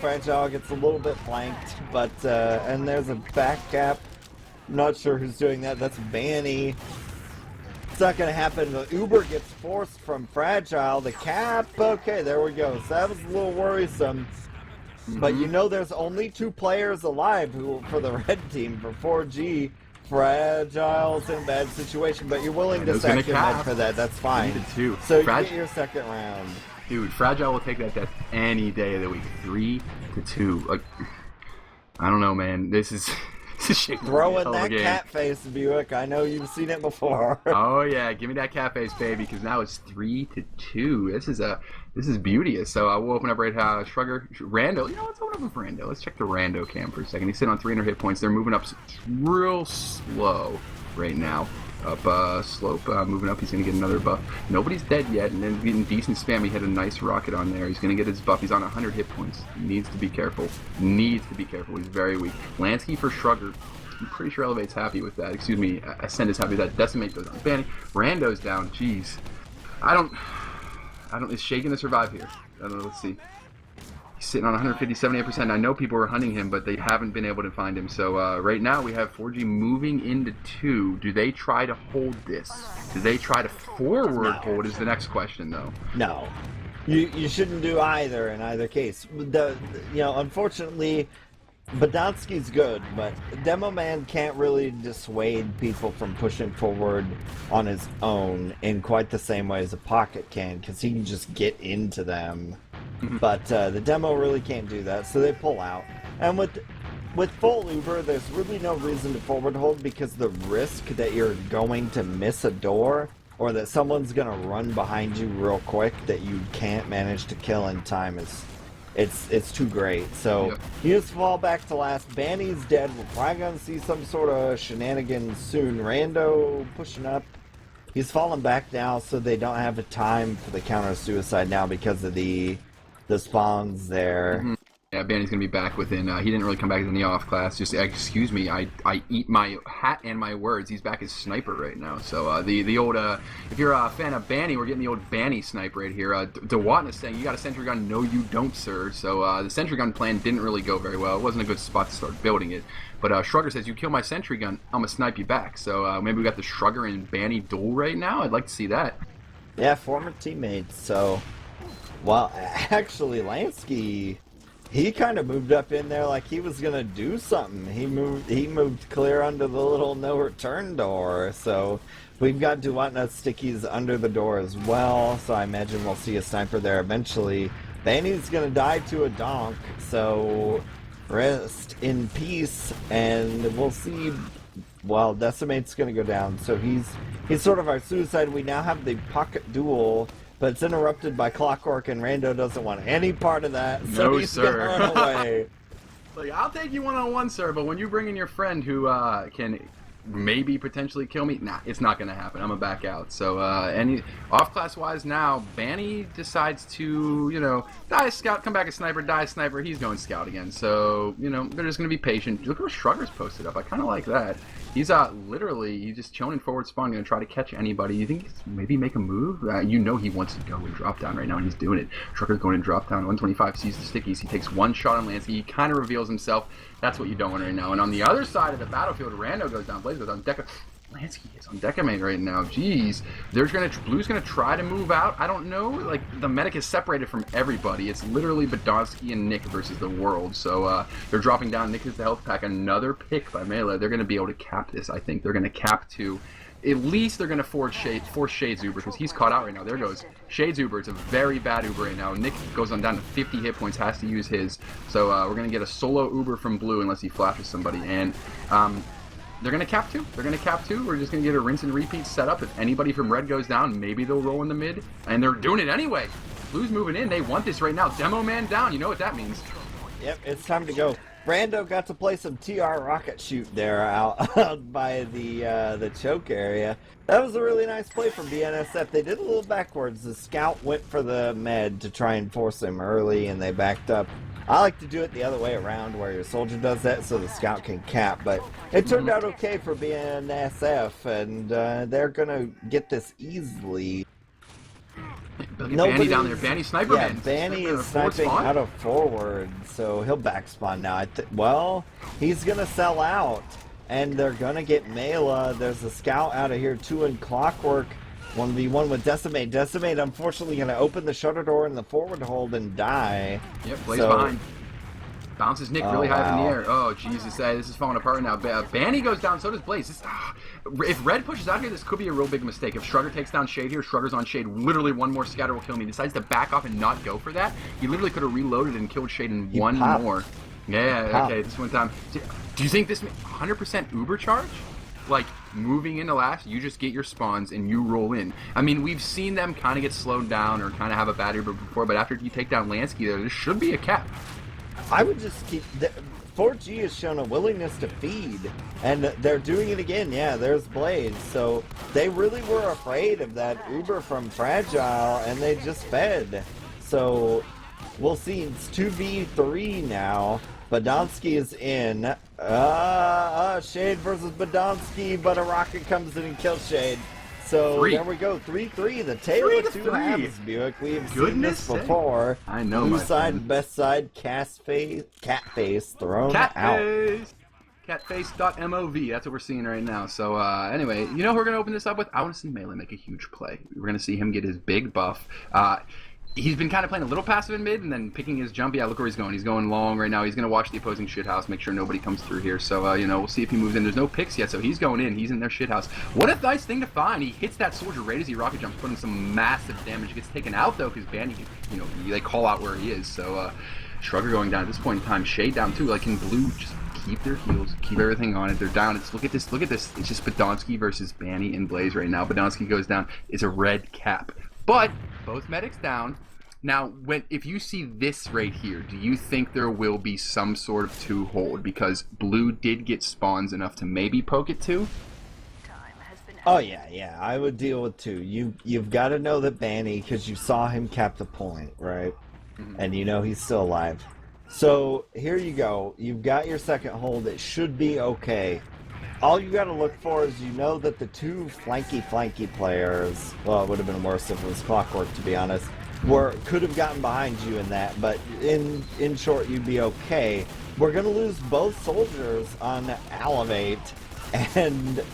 Fragile gets a little bit flanked, but, and there's a back cap. I'm not sure who's doing that. That's Banny. It's not going to happen. The Uber gets forced from Fragile. The cap, okay, there we go. So that was a little worrisome. But you know there's only 2 players alive for the red team, for 4G. Fragile's in a bad situation, but you're willing to sacrifice for that. That's fine. So you get your second round. Dude, Fragile will take that death any day of the week. 3-2. Like, I don't know, man. This is shaking. Throwing that cat face, BUICK. I know you've seen it before. Oh yeah, give me that cat face, baby, because now it's 3-2. This is beauteous. So we'll open up right now. Shrugger, Rando. You know, let's open up with Rando. Let's check the Rando cam for a second. He's sitting on 300 hit points. They're moving up real slow right now. Up slope, moving up. He's going to get another buff. Nobody's dead yet, and then getting decent spam. He had a nice rocket on there. He's going to get his buff. He's on 100 hit points. Needs to be careful. He's very weak. Lansky for Shrugger. I'm pretty sure Elevate's happy with that. Excuse me, Ascent is happy with that. Decimate goes on. Banny. Rando's down. Jeez. I don't. Is Shay going to survive here? I don't know. Let's see. He's sitting on 150, 78%. I know people were hunting him, but they haven't been able to find him. So right now we have 4G moving into 2. Do they try to hold this? Do they try to forward hold is the next question, though. No. You shouldn't do either in either case. Unfortunately, Badonsky's good, but Demo Man can't really dissuade people from pushing forward on his own in quite the same way as a Pocket can, because he can just get into them. But the Demo really can't do that, so they pull out. And with full Uber, there's really no reason to forward hold, because the risk that you're going to miss a door or that someone's going to run behind you real quick that you can't manage to kill in time is it's too great. So you just fall back to last. Banny's dead. We're probably going to see some sort of shenanigans soon. Rando pushing up. He's falling back now, so they don't have a time for the counter-suicide now because of the spawns there. Yeah, Banny's going to be back within, he didn't really come back in the off class, just, excuse me, I eat my hat and my words, he's back as Sniper right now, so, the old, if you're a fan of Banny, we're getting the old Banny Snipe right here. DeWatten is saying, you got a sentry gun? No, you don't, sir. So, the sentry gun plan didn't really go very well. It wasn't a good spot to start building it, but, Shrugger says, you kill my sentry gun, I'm gonna snipe you back, so, maybe we got the Shrugger and Banny duel right now. I'd like to see that. Yeah, former teammates, so, well, actually, Lansky, he kind of moved up in there like he was gonna do something. He moved clear under the little no return door. So we've got Duwatna stickies under the door as well. So I imagine we'll see a sniper there eventually. Banny's gonna die to a donk. So rest in peace, and we'll see. Well, Decimate's gonna go down. So he's sort of our suicide. We now have the pocket duel. But it's interrupted by Clockwork, and Rando doesn't want any part of that, so no, he's sir. gonna run away. Like, I'll take you one-on-one, sir, but when you bring in your friend who can maybe potentially kill me, nah, it's not gonna happen. I'm gonna back out. So, any off-class wise now, Banny decides to, die as Scout, come back as Sniper, die as Sniper. He's going Scout again. So, they're just gonna be patient. Look at what Shrugger's posted up. I kind of like that. He's he's just chilling in forward spawn, gonna try to catch anybody. You think he's maybe make a move? He wants to go and drop down right now, and he's doing it. Shrugger's going and drop down. 125 sees the stickies. He takes one shot on Lansky. He kind of reveals himself. That's what you don't want right now. And on the other side of the battlefield, Rando goes down. Blaze goes on Deca. Lansky is on Decimate right now. Jeez. Blue's gonna try to move out. I don't know. Like, the medic is separated from everybody. It's literally Badonsky and Nick versus the world. So they're dropping down. Nick is the health pack. Another pick by Melee. They're gonna be able to cap this. I think they're gonna cap 2. At least they're gonna force Shades Uber, because he's caught out right now. There goes Shades Uber. It's a very bad Uber right now. Nick goes on down to 50 hit points. Has to use his. So we're gonna get a solo Uber from Blue unless he flashes somebody. And they're going to cap 2. We're just going to get a rinse and repeat set up. If anybody from Red goes down, maybe they'll roll in the mid. And they're doing it anyway. Blue's moving in. They want this right now. Demo Man down. You know what that means. Yep, it's time to go. Brando got to play some TR rocket shoot there out by the choke area. That was a really nice play from BNSF. They did a little backwards. The scout went for the med to try and force him early, and they backed up. I like to do it the other way around, where your soldier does that so the scout can cap, but it turned out okay for BNSF, and they're gonna get this easily. Banny down there. Banny sniper. Yeah, Banny is sniping out of forward, so he'll back spawn now. Well, he's gonna sell out, and they're gonna get Mela. There's a scout out of here too, in Clockwork. 1v1 with Decimate. Decimate, unfortunately, going to open the shutter door in the forward hold and die. Yep, Blaze behind. Bounces Nick really high up in the air. Oh, Jesus. This is falling apart right now. Banny goes down, so does Blaze. If Red pushes out here, this could be a real big mistake. If Shrugger takes down Shade here, Shrugger's on Shade. Literally one more scatter will kill me. He decides to back off and not go for that. He literally could have reloaded and killed Shade in one more. Yeah, okay, this one time. Do you think this 100% Uber charge? Like, moving into last, you just get your spawns and you roll in. I mean, we've seen them kind of get slowed down or kind of have a bad Uber before, but after you take down Lansky there should be a cap. I would just keep... 4G has shown a willingness to feed, and they're doing it again. Yeah, there's Blaze. So they really were afraid of that Uber from Fragile, and they just fed. So we'll see. It's 2v3 now. Badonsky is in. Shade versus Badonsky, but a rocket comes in and kills Shade. So Three. there we go, 3-3. The tale 3 of to two 3. halves, Buick. We've seen Goodness this sake. before. I know, Blue my side, friend. best side, cat face thrown out. Catface. Catface.mov. That's what we're seeing right now. So anyway, you know who we're gonna open this up with? I want to see Melee make a huge play. We're gonna see him get his big buff. He's been kind of playing a little passive in mid and then picking his jump. Yeah, look where he's going. He's going long right now. He's going to watch the opposing shithouse, make sure nobody comes through here. So, you know, we'll see if he moves in. There's no picks yet, so he's going in. He's in their shithouse. What a nice thing to find. He hits that soldier right as he rocket jumps, putting some massive damage. He gets taken out, though, because Bandy, you know, they call out where he is. So, Shrugger going down at this point in time. Shade down, too. Like, can Blue just keep their heals, keep everything on it. They're down. Look at this. It's just Badonsky versus Banny and Blaze right now. Badonsky goes down. It's a red cap. But both medics down. Now, if you see this right here, do you think there will be some sort of two-hold? Because Blue did get spawns enough to maybe poke it two? Oh, yeah, I would deal with two. You've got to know that Banny, because you saw him cap the point, right? Mm-hmm. And you know he's still alive. So, here you go. You've got your second hold. It should be okay. All you got to look for is you know that the two flanky players, well, it would have been worse if it was Clockwork, to be honest, could have gotten behind you in that, but in short, you'd be okay. We're going to lose both soldiers on Elevate, and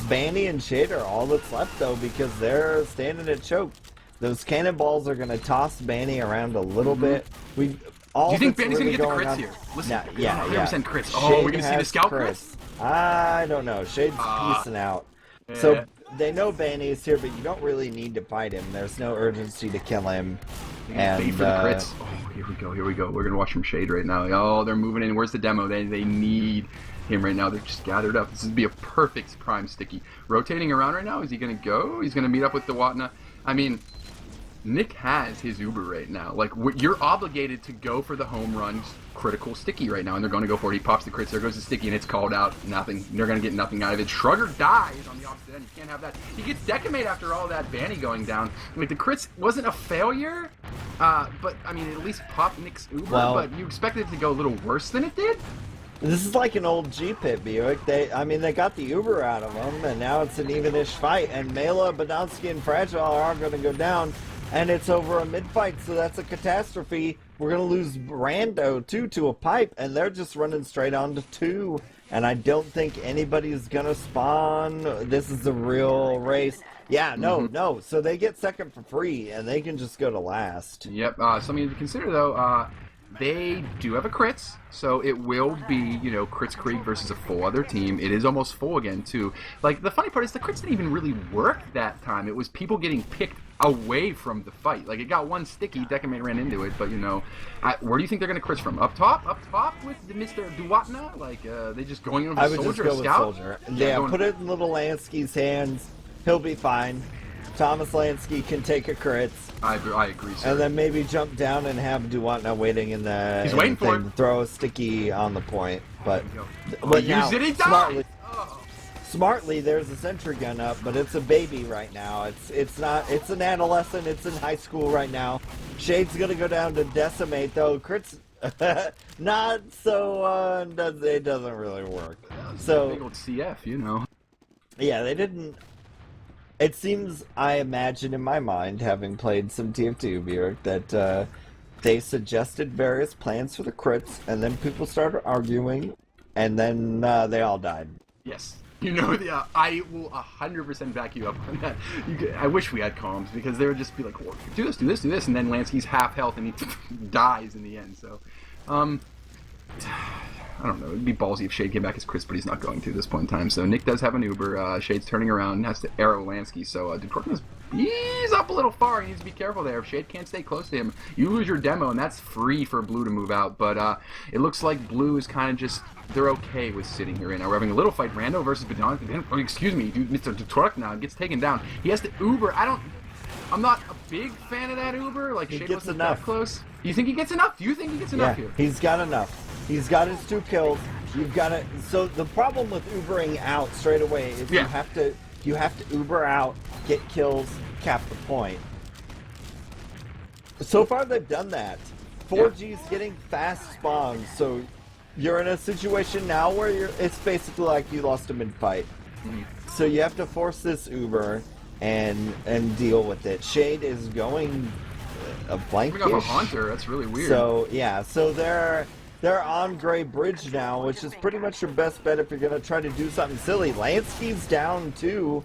Banny and Shade are all that's left, though, because they're standing at choke. Those cannonballs are going to toss Banny around a little bit. Do you think Banny's going to get the crits here? Listen, yeah. 100% crits. Oh, Shade we're going to see the scout crits? I don't know. Shade's piecing out. Yeah. So they know Banny is here, but you don't really need to fight him. There's no urgency to kill him. And wait for the crits. Oh, here we go. We're gonna watch from Shade right now. Oh, they're moving in. Where's the demo? They need him right now. They're just gathered up. This would be a perfect prime sticky. Rotating around right now. Is he gonna go? He's gonna meet up with the Watna. I mean, Nick has his Uber right now. Like, you're obligated to go for the home run critical sticky right now, and they're going to go for it. He pops the crits, there goes the sticky, and it's called out. Nothing. They're going to get nothing out of it. Shrugger dies on the opposite end. You can't have that. He gets decimate after all that Banny going down. Like, the crits wasn't a failure, but, I mean, at least pop Nick's Uber, but you expected it to go a little worse than it did? This is like an old G-Pit, Buick. They got the Uber out of them, and now it's an even-ish fight, and Mela, Badonsky, and Fragile are going to go down. And it's over a mid-fight, so that's a catastrophe. We're going to lose Rando, too, to a pipe, and they're just running straight on to 2. And I don't think anybody's going to spawn. This is a real race. Yeah, no. So they get second for free, and they can just go to last. Yep. Something to consider, though. They do have a crits, so it will be, you know, Crits Krieg versus a full other team. It is almost full again, too. Like, the funny part is the crits didn't even really work that time. It was people getting picked away from the fight. Like, it got one sticky, Decimate ran into it, but, you know, where do you think they're going to crits from? Up top? Up top with the Mr. Duwatna? Like, they just going over soldier or scout? Soldier. Yeah, put it in little Lansky's hands. He'll be fine. Thomas Lansky can take a crits. I agree, sir. And then maybe jump down and have Duwatna waiting in the He's waiting for it. Throw a sticky on the point. But use it, he dies! Smartly, there's a sentry gun up, but it's a baby right now. It's an adolescent. It's in high school right now. Shade's gonna go down to decimate though. Crits, not so. It doesn't really work. So big old CF, you know. Yeah, they didn't. It seems, I imagine in my mind, having played some TF2, Bjork, that they suggested various plans for the crits, and then people started arguing, and then they all died. Yes. You know, I will 100% back you up on that. I wish we had comms, because they would just be like, well, do this, and then Lansky's half health, and he dies in the end, so... I don't know. It'd be ballsy if Shade came back as Chris, but he's not going to at this point in time. So Nick does have an Uber. Shade's turning around and has to arrow Lansky. So he's up a little far. He needs to be careful there. If Shade can't stay close to him, you lose your demo, and that's free for Blue to move out. But it looks like Blue is kind of just... They're okay with sitting here right now. We're having a little fight. Rando versus Badon. Oh, excuse me. Mr. Detroit now gets taken down. He has to Uber. I'm not a big fan of that Uber. Like, Shade wasn't that close. You think he gets enough? You think he gets enough here? He's got enough. He's got his 2 kills. You've got to. So the problem with Ubering out straight away is you have to Uber out, get kills, cap the point. So far they've done that. 4G's getting fast spawns, so you're in a situation now where it's basically like you lost a mid-fight. So you have to force this Uber. and deal with it. Shade is going a flankish. We got a hunter. That's really weird. So yeah, so they're on Gray Bridge now, which is pretty much your best bet if you're gonna try to do something silly. Lansky's down too,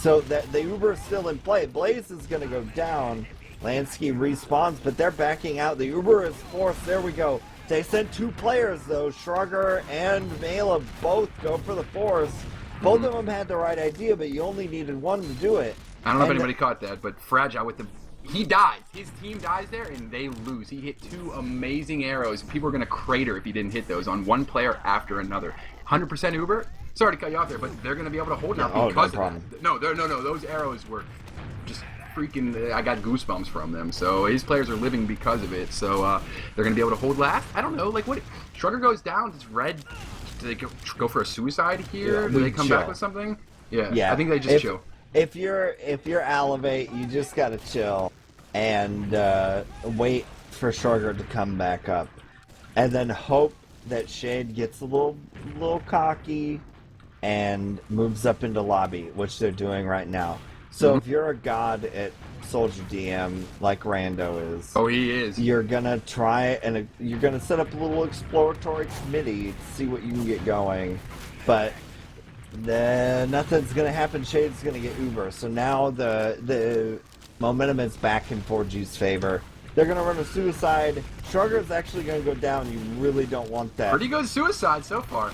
so that the Uber is still in play. Blaze is gonna go down. Lansky respawns, but they're backing out. The Uber is forced. There we go. They sent 2 players though. Shrugger and Mela both go for the force. Both of them had the right idea, but you only needed one to do it. I don't know if anybody caught that, but Fragile with the... He dies. His team dies there, and they lose. He hit 2 amazing arrows. People are going to crater if he didn't hit those on one player after another. 100% Uber. Sorry to cut you off there, but they're going to be able to hold now because no of that. No. Those arrows were just freaking... I got goosebumps from them. So his players are living because of it. So they're going to be able to hold last. I don't know. Like, what? Shrugger goes down. Does Red... Do they go for a suicide here? Yeah, Do they come back with something? Yeah. I think they just chill. If you're Elevate, you just gotta chill and wait for Shrugger to come back up, and then hope that Shade gets a little cocky and moves up into lobby, which they're doing right now. So if you're a god at Soldier DM like Rando is, he is. You're gonna try and you're gonna set up a little exploratory committee to see what you can get going, but nothing's gonna happen. Shade's gonna get Uber. So now the momentum is back in 4G's favor. They're gonna run a suicide. Shrugger's actually gonna go down. You really don't want that. Pretty good suicide so far.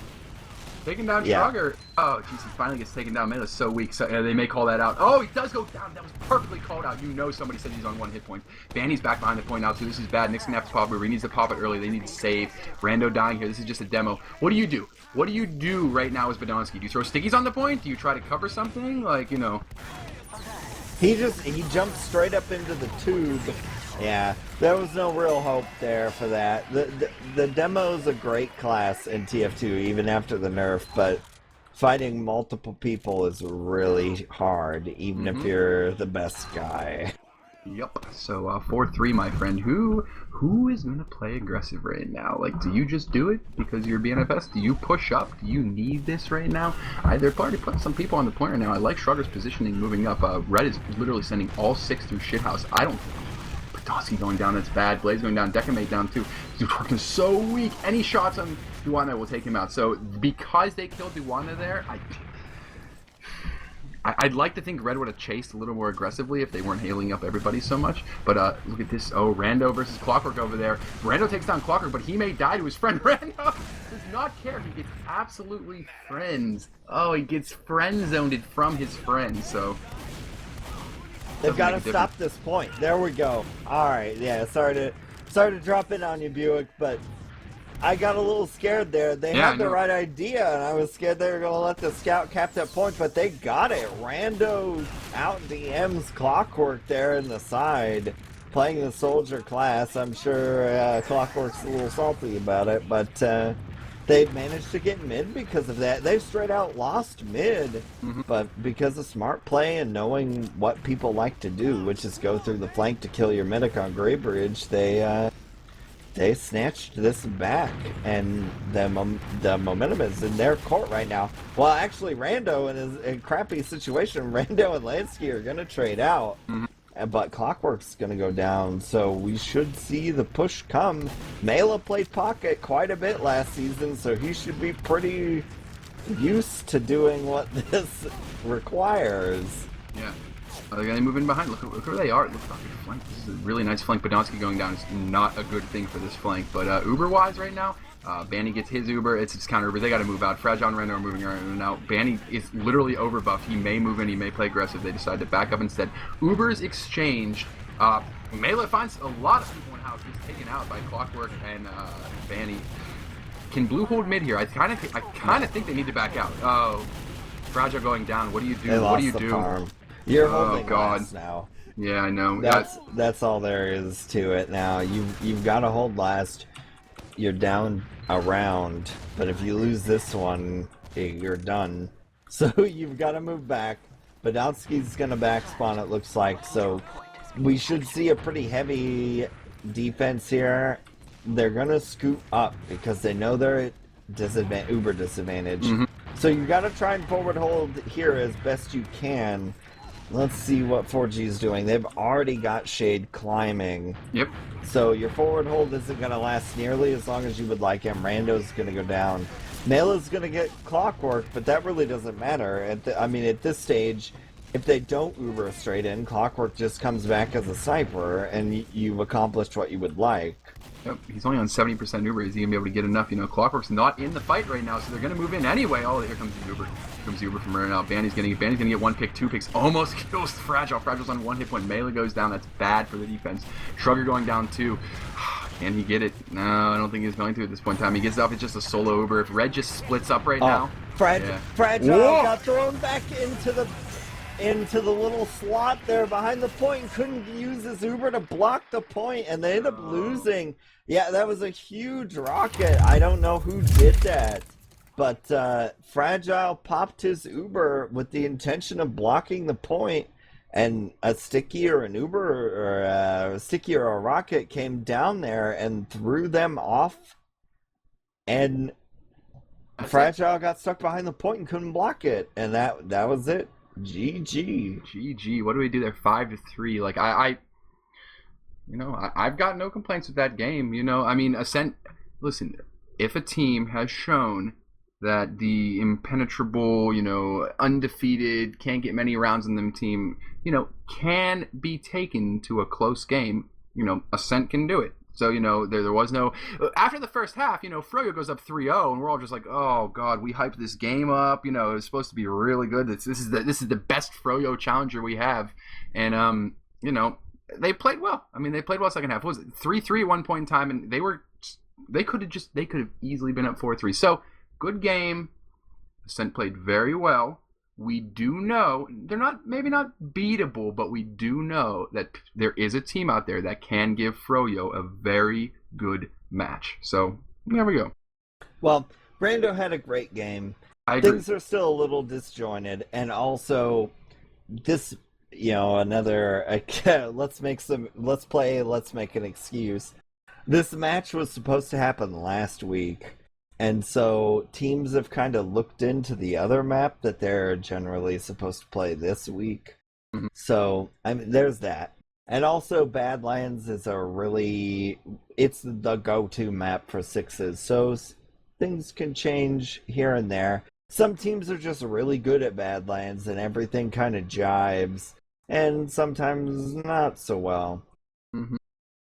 Taking down Shrugger. Oh, jeez, he finally gets taken down. Mela's so weak. So, they may call that out. Oh, he does go down. That was perfectly called out. You know somebody said he's on 1 hit point. Banny's back behind the point now, too. This is bad. Nick's going to have to pop over. He needs to pop it early. They need to save. Rando dying here. This is just a demo. What do you do? What do you do right now as Badonsky? Do you throw stickies on the point? Do you try to cover something? Like, you know. He jumped straight up into the tube. Yeah, there was no real hope there for that. The demo's a great class in TF2, even after the nerf, but fighting multiple people is really hard, even if you're the best guy. Yep. So 4-3, my friend. Who is going to play aggressive right now? Like, do you just do it because you're BNFS? Do you push up? Do you need this right now? They're already putting some people on the point right now. I like Shrugger's positioning moving up. Red is literally sending all 6 through shithouse. I don't... Dosky going down, that's bad. Blaze going down, Decimate down too. He's working so weak. Any shots on Duana will take him out. So because they killed Duana there, I'd like to think Red would have chased a little more aggressively if they weren't hailing up everybody so much. But look at this. Oh, Rando versus Clockwork over there. Rando takes down Clockwork, but he may die to his friend. Rando does not care. He gets absolutely friends. Oh, he gets friend-zoned from his friends. So... They've got to stop this point. There we go. All right, yeah. Sorry to drop in on you, Buick, but I got a little scared there. They had the right idea, and I was scared they were going to let the scout cap that point, but they got it. Rando out DMs Clockwork there in the side, playing the soldier class. I'm sure Clockwork's a little salty about it, but they managed to get mid because of that. They straight out lost mid, but because of smart play and knowing what people like to do, which is go through the flank to kill your medic on Gray Bridge, they snatched this back, and the momentum is in their court right now. Well, actually, Rando in a crappy situation, Rando and Lansky are going to trade out. But Clockwork's going to go down, so we should see the push come. Mela played Pocket quite a bit last season, so he should be pretty used to doing what this requires. Yeah. Are they moving behind? Look where they are. It looks like a flank. This is a really nice flank. Badonsky going down is not a good thing for this flank. But Uber-wise right now, Banny gets his Uber. It's his counter Uber. They got to move out. Fragile and Rando are moving around now. Banny is literally overbuffed. He may move in. He may play aggressive. They decide to back up instead. Uber's exchanged. Melee finds a lot of people in house. He's taken out by Clockwork and Banny. Can Blue hold mid here? I kind of think they need to back out. Oh, Fragile going down. What do you do? They lost What do you the do? farm. You're holding last now. Yeah, I know. That's all there is to it now. You've got to hold last. You're down a round, but if you lose this one, you're done. So you've got to move back. Badonsky's going to back spawn, it looks like. So we should see a pretty heavy defense here. They're going to scoot up because they know they're at Uber disadvantage. So you got to try and forward hold here as best you can. let's see what 4G is doing. They've already got Shade climbing. Yep. So your forward hold isn't going to last nearly as long as you would like him. Rando's going to go down. Mela's going to get Clockwork, but that really doesn't matter. At this stage, if they don't Uber straight in, Clockwork just comes back as a sniper, and you've accomplished what you would like. Yep, he's only on 70% Uber. Is he going to be able to get enough? Clockwork's not in the fight right now, so they're going to move in anyway. Oh, here comes the Uber. Here comes Uber from right now. Bandy's going to get one pick, two picks. Almost kills Fragile. Fragile's on one hit point. Melee goes down. That's bad for the defense. Shrugger going down too. Can he get it? No, I don't think he's going to at this point in time. He gets up. It's just a solo Uber. If Red just splits up right now. Fragile got thrown back into the little slot there behind the point and couldn't use his Uber to block the point, and they end up losing. Yeah, that was a huge rocket. I don't know who did that, but Fragile popped his Uber with the intention of blocking the point, and a sticky or an Uber or a sticky or a rocket came down there and threw them off, and Fragile got stuck behind the point and couldn't block it, and that was it. GG. What do we do there? 5-3. Like I've got no complaints with that game. Ascent. Listen, if a team has shown that the impenetrable, undefeated, can't get many rounds in them team, can be taken to a close game, Ascent can do it. So, there was no... After the first half, Froyo goes up 3-0, and we're all just like, oh, God, we hyped this game up. It was supposed to be really good. This is the best Froyo challenger we have. And, they played well. They played well second half. What was it? 3-3 at one point in time, and they could have easily been up 4-3. So, good game. Ascent played very well. We do know they're maybe not beatable, but we do know that there is a team out there that can give Froyo a very good match. So there we go. Well, Brando had a great game. Things are still a little disjointed, and also this, another let's make an excuse. This match was supposed to happen last week. And so teams have kind of looked into the other map that they're generally supposed to play this week. Mm-hmm. So, there's that. And also Badlands is it's the go-to map for sixes. So things can change here and there. Some teams are just really good at Badlands and everything kind of jibes. And sometimes not so well. Mm-hmm.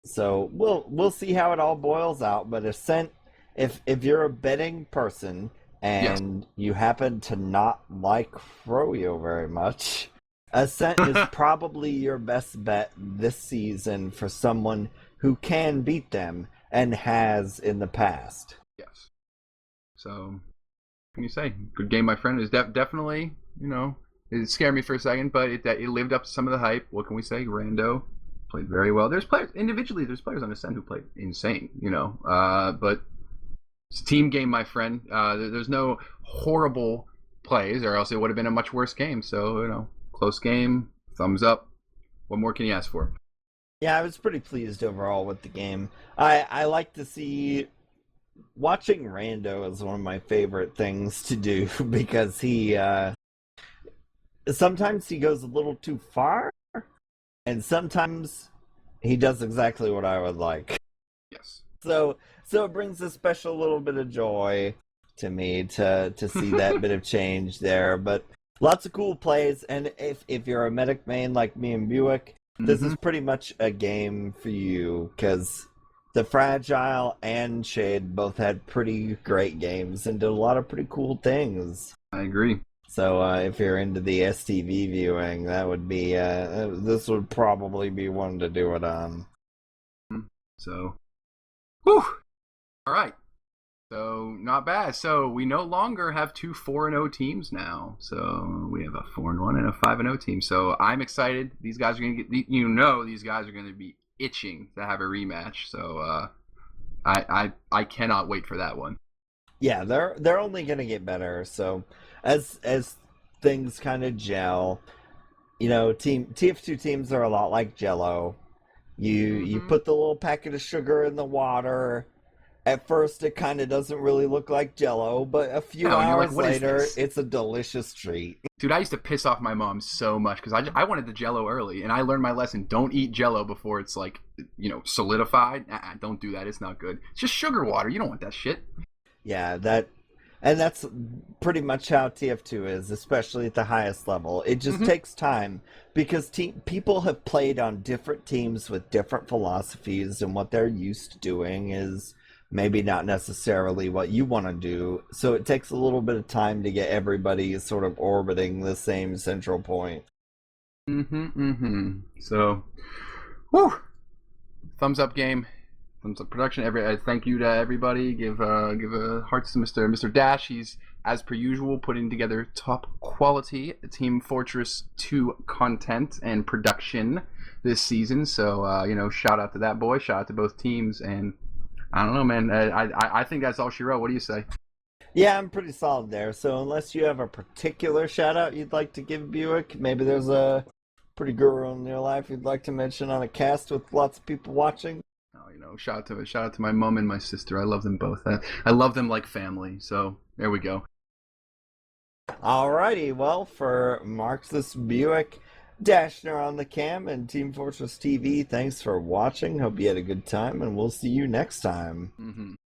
So we'll see how it all boils out. But Ascent... If you're a betting person and you happen to not like Froyo very much, Ascent is probably your best bet this season for someone who can beat them and has in the past. Yes. So, what can you say? Good game, my friend. Is definitely, it scared me for a second, but it lived up to some of the hype. What can we say? Rando played very well. There's players on Ascent who played insane, but it's a team game, my friend. There's no horrible plays, or else it would have been a much worse game. So, close game, thumbs up. What more can you ask for? Yeah, I was pretty pleased overall with the game. I like to see... Watching Rando is one of my favorite things to do, because he... sometimes he goes a little too far, and sometimes he does exactly what I would like. Yes. So it brings a special little bit of joy to me to see that bit of change there. But lots of cool plays, and if you're a medic main like me and BUICK, this is pretty much a game for you, because the Fragile and Shade both had pretty great games and did a lot of pretty cool things. I agree. So if you're into the STV viewing, that would be this would probably be one to do it on. So, whew. All right. So, not bad. So, we no longer have two 4-0 teams now. So, we have a 4-1 and a 5-0 team. So, I'm excited. These guys are going to get, these guys are going to be itching to have a rematch. So, I cannot wait for that one. Yeah, they're only going to get better. So, as things kind of gel, TF2 teams are a lot like Jello. You put the little packet of sugar in the water, At first, it kind of doesn't really look like Jello, but a few No, and you're like, hours what is later, this? it's a delicious treat. Dude, I used to piss off my mom so much because I wanted the Jello early, and I learned my lesson: don't eat Jello before it's like solidified. Don't do that; it's not good. It's just sugar water. You don't want that shit. Yeah, and that's pretty much how TF2 is, especially at the highest level. It just Hmm. takes time because people have played on different teams with different philosophies, and what they're used to doing is maybe not necessarily what you want to do. So it takes a little bit of time to get everybody sort of orbiting the same central point. So, whew, thumbs up game, thumbs up production. Thank you to everybody. Give a hearts to Mr. Dash. He's as per usual putting together top quality Team Fortress 2 content and production this season. So shout out to that boy. Shout out to both teams. And I don't know, man. I think that's all she wrote. What do you say? Yeah, I'm pretty solid there. So unless you have a particular shout out you'd like to give Buick, maybe there's a pretty girl in your life you'd like to mention on a cast with lots of people watching. Oh, shout out to my mom and my sister. I love them both. I love them like family. So there we go. Alrighty, well, for Marxist Buick, Dashner on the cam, and Team Fortress TV, thanks for watching. Hope you had a good time, and we'll see you next time.